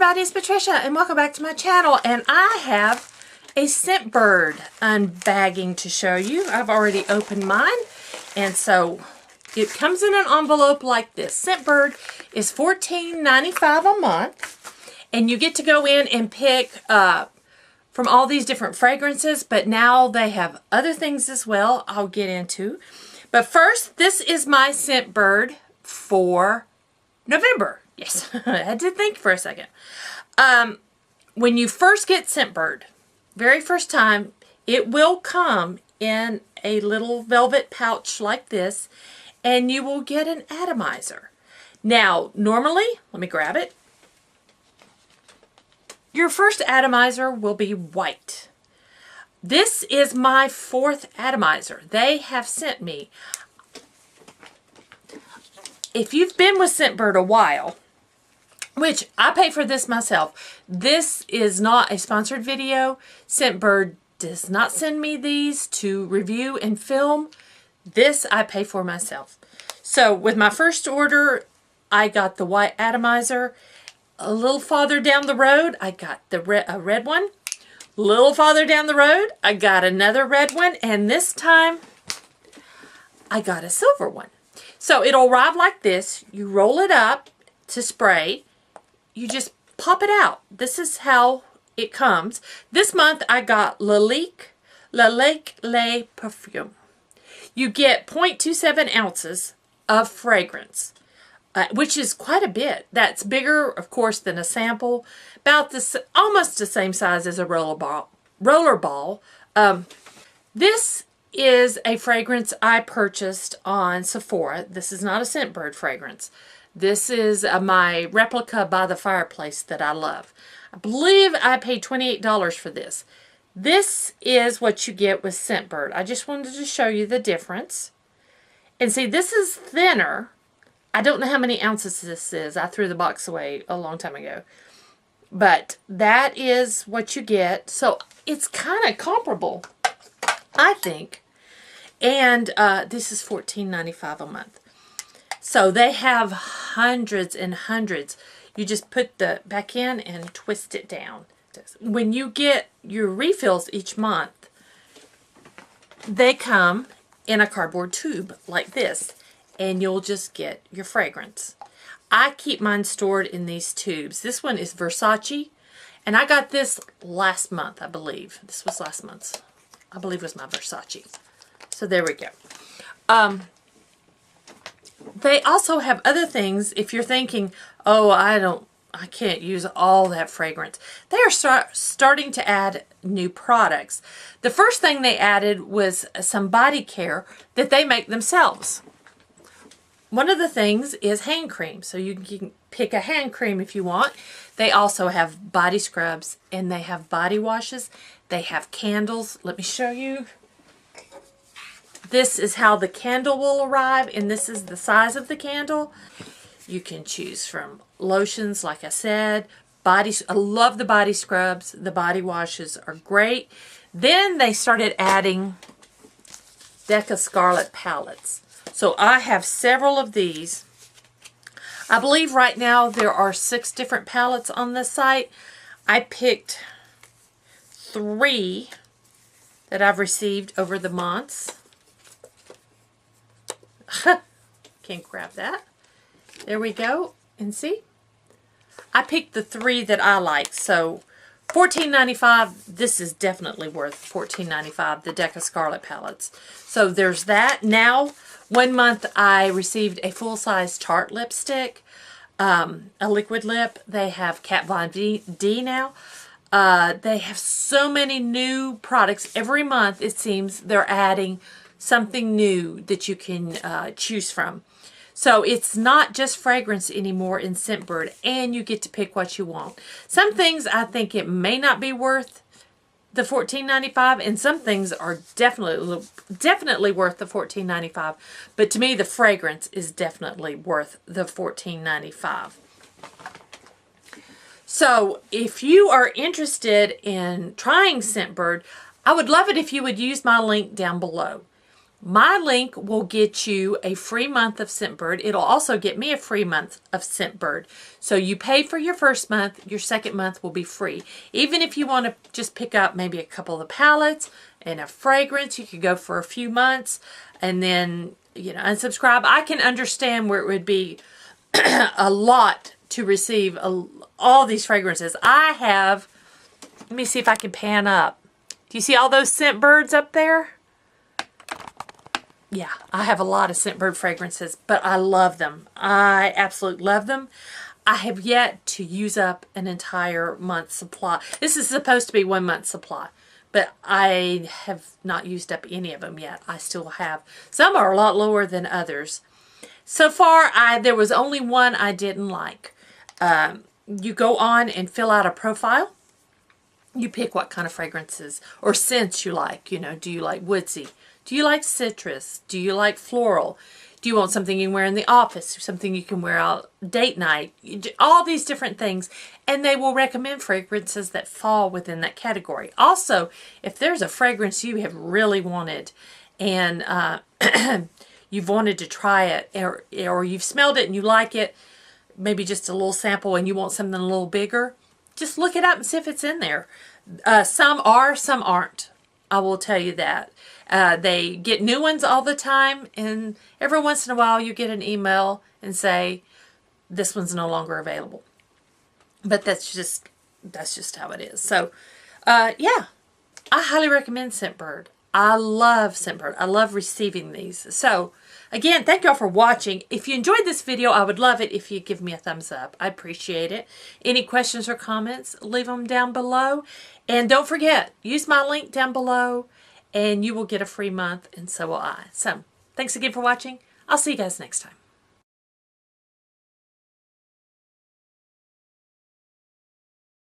everybody, it's Patricia and welcome back to my channel, and I have a Scentbird unbagging to show you. I've already opened mine, and so it comes in an envelope like this. Scentbird is $14.95 a month, and you get to go in and pick from all these different fragrances, but now they have other things as well I'll get into. But first, this is my Scentbird for November. Yes, I had to think for a second. When you first get Scentbird, very first time, it will come in a little velvet pouch like this, and you will get an atomizer. Now, normally, let me grab it. Your first atomizer will be white. This is my fourth atomizer. They have sent me. If you've been with Scentbird a while, which I pay for this myself. This is not a sponsored video. Scentbird does not send me these to review and film. This I pay for myself. So with my first order, I got the white atomizer. A little farther down the road, I got the red one. A little farther down the road, I got another red one. And this time, I got a silver one. So it'll arrive like this. You roll it up to spray. You just pop it out. This is how it comes. This month I got Le Perfume. You get 0.27 ounces of fragrance, which is quite a bit. That's bigger, of course, than a sample. About this, almost the same size as a roller ball. This is a fragrance I purchased on Sephora. This is not a Scentbird fragrance. This is my replica by the fireplace that I love. I believe I paid $28 for this. This is what you get with Scentbird. I just wanted to show you the difference. And see, this is thinner. I don't know how many ounces this is. I threw the box away a long time ago. But that is what you get. So it's kind of comparable, I think. And this is $14.95 a month. So they have hundreds and hundreds. You just put the back in and twist it down. When you get your refills each month, they come in a cardboard tube like this, and you'll just get your fragrance. I keep mine stored in these tubes. This one is Versace, and I got this last month, I believe. This was last month's. I believe it was my Versace. So there we go. They also have other things. If you're thinking, oh, I can't use all that fragrance. They are starting to add new products. The first thing they added was some body care that they make themselves. One of the things is hand cream. So you can pick a hand cream if you want. They also have body scrubs, and they have body washes. They have candles. Let me show you. This is how the candle will arrive, and this is the size of the candle. You can choose from lotions, like I said. I love the body scrubs. The body washes are great. Then they started adding Decay Scarlet palettes. So I have several of these. I believe right now there are 6 different palettes on this site. I picked 3 that I've received over the months. Can't grab that. There we go. And see? I picked the 3 that I like. So $14.95. This is definitely worth $14.95. The Decay Scarlet palettes. So there's that. Now, one month I received a full-size Tarte lipstick. A liquid lip. They have Kat Von D now. They have so many new products. Every month, it seems, they're adding something new that you can choose from. So it's not just fragrance anymore in Scentbird, and you get to pick what you want. Some things I think it may not be worth the $14.95, and some things are definitely worth the $14.95. But to me, the fragrance is definitely worth the $14.95. So if you are interested in trying Scentbird, I would love it if you would use my link down below. My link will get you a free month of Scentbird. It'll also get me a free month of Scentbird. So you pay for your first month, your second month will be free. Even if you want to just pick up maybe a couple of the palettes and a fragrance, you could go for a few months and then, you know, unsubscribe. I can understand where it would be a lot to receive all these fragrances. I have, let me see if I can pan up. Do you see all those Scentbirds up there? Yeah, I have a lot of Scentbird fragrances, but I love them. I absolutely love them. I have yet to use up an entire month's supply. This is supposed to be 1 month's supply, but I have not used up any of them yet. I still have. Some are a lot lower than others. So far, there was only one I didn't like. You go on and fill out a profile. You pick what kind of fragrances or scents you like. You know, do you like woodsy? Do you like citrus? Do you like floral? Do you want something you can wear in the office? Something you can wear out date night? All these different things. And they will recommend fragrances that fall within that category. Also, if there's a fragrance you have really wanted and you've wanted to try it, or you've smelled it and you like it, maybe just a little sample and you want something a little bigger, just look it up and see if it's in there. Some are, some aren't. I will tell you that. They get new ones all the time, and every once in a while you get an email and say, this one's no longer available. But that's just how it is. So, yeah, I highly recommend Scentbird. I love Scentbird. I love receiving these. So, again, thank y'all for watching. If you enjoyed this video, I would love it if you give me a thumbs up. I appreciate it. Any questions or comments, leave them down below. And don't forget, use my link down below and you will get a free month, and so will I. So, thanks again for watching. I'll see you guys next time.